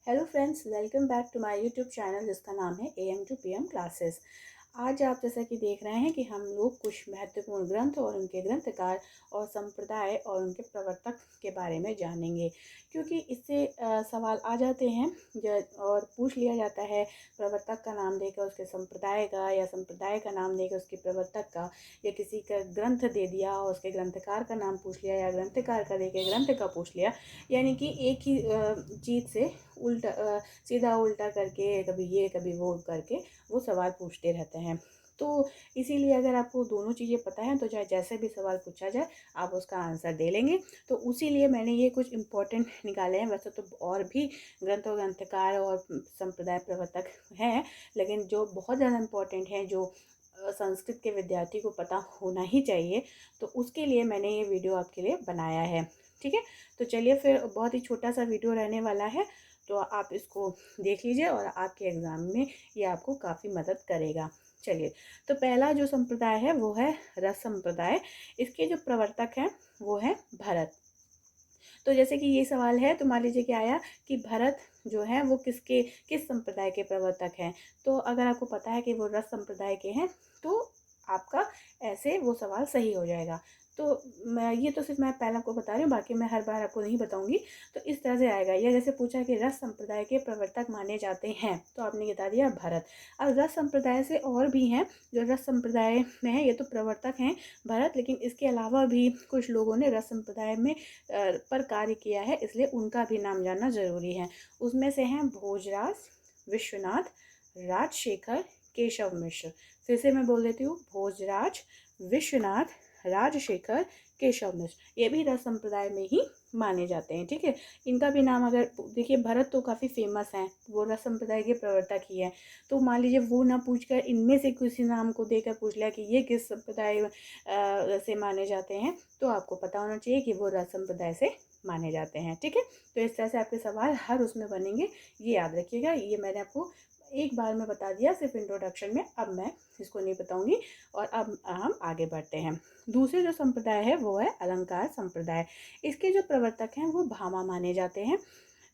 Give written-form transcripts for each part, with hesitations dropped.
Hello friends, welcome back to my YouTube channel जिसका नाम है AM to PM क्लासेस। आज आप जैसा कि देख रहे हैं कि हम लोग कुछ महत्वपूर्ण ग्रंथ और उनके ग्रंथकार और संप्रदाय और उनके प्रवर्तक के बारे में जानेंगे, क्योंकि इससे सवाल आ जाते हैं और पूछ लिया जाता है प्रवर्तक का नाम देकर उसके संप्रदाय का, या संप्रदाय का नाम देकर उसके प्रवर्तक का, या किसी का ग्रंथ दे दिया और उसके ग्रंथकार का नाम पूछ लिया, या ग्रंथकार का देकर ग्रंथ का पूछ लिया। यानी कि एक ही चीज़ से उल्टा सीधा उल्टा करके, कभी ये कभी वो करके वो सवाल पूछते रहते हैं। तो इसीलिए अगर आपको दोनों चीज़ें पता हैं तो चाहे जैसे भी सवाल पूछा जाए आप उसका आंसर दे लेंगे। तो उसी लिए मैंने ये कुछ इम्पोर्टेंट निकाले हैं। वैसे तो और भी ग्रंथ और ग्रंथकार और संप्रदाय प्रवर्तक हैं, लेकिन जो बहुत ज़्यादा इम्पोर्टेंट हैं, जो संस्कृत के विद्यार्थी को पता होना ही चाहिए, तो उसके लिए मैंने ये वीडियो आपके लिए बनाया है। ठीक है, तो चलिए फिर, बहुत ही छोटा सा वीडियो रहने वाला है, तो आप इसको देख लीजिए और आपके एग्ज़ाम में ये आपको काफ़ी मदद करेगा। चलिए, तो पहला जो संप्रदाय है वो है रस संप्रदाय। इसके जो प्रवर्तक हैं वो है भरत। तो जैसे कि ये सवाल है, तो मान लीजिए क्या आया कि भरत जो है वो किस संप्रदाय के प्रवर्तक हैं। तो अगर आपको पता है कि वो रस संप्रदाय के हैं तो आपका ऐसे वो सवाल सही हो जाएगा। तो ये तो सिर्फ मैं पहले आपको बता रही हूँ, बाकी मैं हर बार आपको नहीं बताऊंगी। तो इस तरह से आएगा। या जैसे पूछा कि रस संप्रदाय के प्रवर्तक माने जाते हैं, तो आपने बता दिया भरत। अब रस संप्रदाय से और भी हैं जो रस संप्रदाय में है। ये तो प्रवर्तक हैं भरत, लेकिन इसके अलावा भी कुछ लोगों ने रस संप्रदाय में पर कार्य किया है, इसलिए उनका भी नाम जानना ज़रूरी है। उसमें से हैं भोजराज, विश्वनाथ, राजशेखर, केशव मिश्र। फिर से मैं बोल देती हूँ, भोजराज, विश्वनाथ, राजशेखर, केशव मिश्र। ये भी रस संप्रदाय में ही माने जाते हैं। ठीक है, इनका भी नाम अगर देखिए, भरत तो काफ़ी फेमस हैं, वो रस संप्रदाय के प्रवर्तक ही हैं। तो मान लीजिए वो ना पूछकर इनमें से किसी नाम को देकर पूछ लिया कि ये किस संप्रदाय से माने जाते हैं, तो आपको पता होना चाहिए कि वो रस संप्रदाय से माने जाते हैं। ठीक है, तो इस तरह से आपके सवाल हर उसमें बनेंगे, ये याद रखिएगा। ये मैंने आपको एक बार में बता दिया सिर्फ इंट्रोडक्शन में, अब मैं इसको नहीं बताऊंगी। और अब हम आगे बढ़ते हैं। दूसरे जो संप्रदाय है वो है अलंकार संप्रदाय। इसके जो प्रवर्तक हैं वो भामा माने जाते हैं।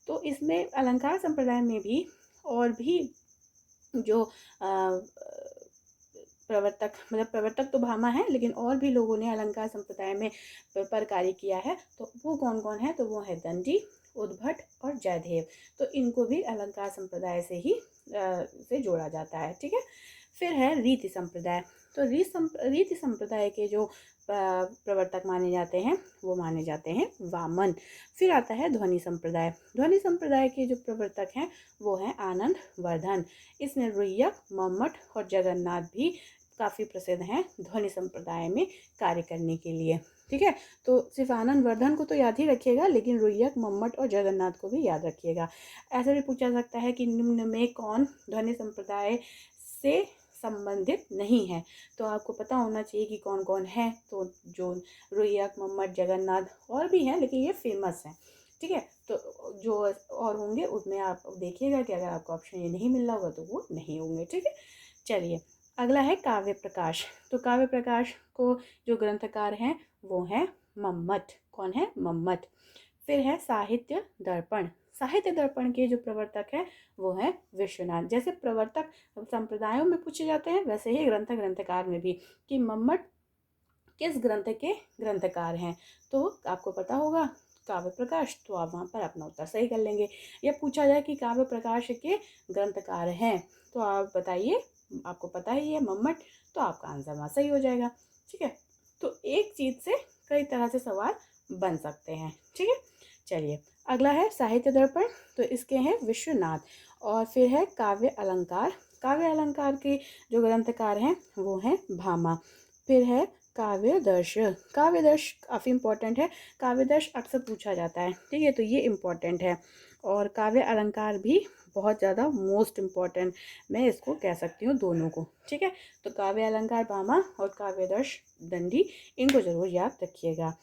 तो इसमें अलंकार संप्रदाय में भी और भी जो प्रवर्तक तो भामा है, लेकिन और भी लोगों ने अलंकार संप्रदाय में पर कार्य किया है। तो वो कौन कौन है, तो वो है दंडी, उद्भट और जयदेव। तो इनको भी अलंकार संप्रदाय से ही से जोड़ा जाता है। ठीक है, फिर है रीति संप्रदाय। तो रीति संप्रदाय के जो प्रवर्तक माने जाते हैं वो माने जाते हैं वामन। फिर आता है ध्वनि संप्रदाय। ध्वनि संप्रदाय के जो प्रवर्तक हैं वो हैं आनंद वर्धन। इसमें रुय्यक, मम्मट और जगन्नाथ भी काफ़ी प्रसिद्ध हैं ध्वनि संप्रदाय में कार्य करने के लिए। ठीक है, तो सिर्फ आनंद वर्धन को तो याद ही रखिएगा, लेकिन रुय्यक, मम्मट और जगन्नाथ को भी याद रखिएगा। ऐसा भी पूछा सकता है कि निम्न में कौन ध्वनि संप्रदाय से संबंधित नहीं है, तो आपको पता होना चाहिए कि कौन कौन है। तो जो रुय्यक, मम्मट, जगन्नाथ और भी हैं, लेकिन ये फेमस हैं। ठीक है, तो जो और होंगे उसमें आप देखिएगा कि अगर आपको ऑप्शन ये नहीं मिल रहा होगा तो वो नहीं होंगे। ठीक है, चलिए, अगला है काव्य प्रकाश। तो काव्य प्रकाश को जो ग्रंथकार हैं वो हैं मम्मट। कौन है, मम्मट। फिर है साहित्य दर्पण। साहित्य दर्पण के जो प्रवर्तक हैं वो है विश्वनाथ। जैसे प्रवर्तक संप्रदायों में पूछे जाते हैं, वैसे ही ग्रंथकार में भी, कि मम्मट किस ग्रंथ के ग्रंथकार हैं। तो आपको पता होगा काव्य प्रकाश, तो आप वहाँ पर अपना उत्तर सही कर लेंगे। या पूछा जाए कि काव्य प्रकाश के ग्रंथकार हैं, तो आप बताइए, आपको पता ही है मम्मट, तो आपका आंसर वहाँ सही हो जाएगा। ठीक है, तो एक चीज़ से कई तरह से सवाल बन सकते हैं। ठीक है, चलिए, अगला है साहित्य दर्पण। तो इसके हैं विश्वनाथ। और फिर है काव्य अलंकार। काव्य अलंकार के जो ग्रंथकार हैं वो हैं भामा। फिर है काव्यदर्श। काव्यदर्श काफ़ी इम्पोर्टेंट है, काव्यदर्श अक्सर पूछा जाता है। ठीक है, तो ये इम्पोर्टेंट है। और काव्य अलंकार भी बहुत ज़्यादा मोस्ट इम्पॉर्टेंट, मैं इसको कह सकती हूँ दोनों को। ठीक है, तो काव्य अलंकार भामा और काव्यदर्श दंडी, इनको ज़रूर याद रखिएगा।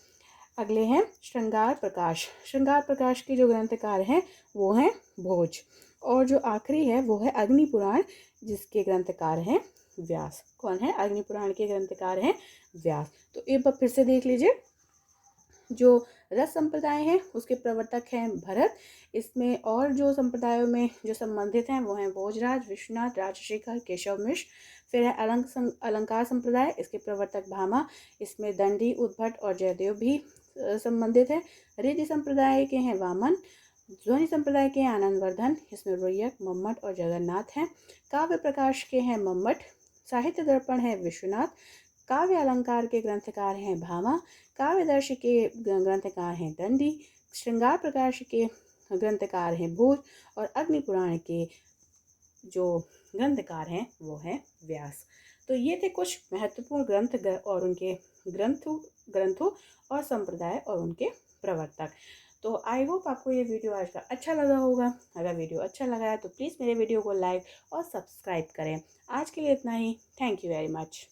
अगले हैं श्रृंगार प्रकाश। श्रृंगार प्रकाश के जो ग्रंथकार हैं वो हैं भोज। और जो आखिरी है वो है अग्नि पुराण, जिसके ग्रंथकार हैं व्यास। कौन है, अग्नि पुराण के ग्रंथकार हैं व्यास। तो एक बार फिर से देख लीजिए, जो रस संप्रदाय है उसके प्रवर्तक हैं भरत। इसमें और जो संप्रदायों में जो संबंधित हैं वो हैं भोजराज, विश्वनाथ, राजशेखर, केशव मिश्र। फिर है अलंकार संप्रदाय, इसके प्रवर्तक भामा। इसमें दंडी, उद्भट और जयदेव भी संबंधित है। रिद्धि संप्रदाय के हैं वामन। ध्वनि संप्रदाय के आनंदवर्धन, इसमें रोयक, मम्मट और जगन्नाथ हैं। काव्य प्रकाश के हैं मम्मट। साहित्य दर्पण है विश्वनाथ। काव्य अलंकार के ग्रंथकार हैं भामा। काव्यदर्श के ग्रंथकार हैं दंडी। श्रृंगार प्रकाश के ग्रंथकार हैं भोज। और अग्नि पुराण के जो ग्रंथकार हैं वो हैं व्यास। तो ये थे कुछ महत्वपूर्ण ग्रंथ और उनके ग्रंथों और संप्रदाय और उनके प्रवर्तक। तो आई होप आपको ये वीडियो आज का अच्छा लगा होगा। अगर वीडियो अच्छा लगा है तो प्लीज़ मेरे वीडियो को लाइक और सब्सक्राइब करें। आज के लिए इतना ही। Thank you very much.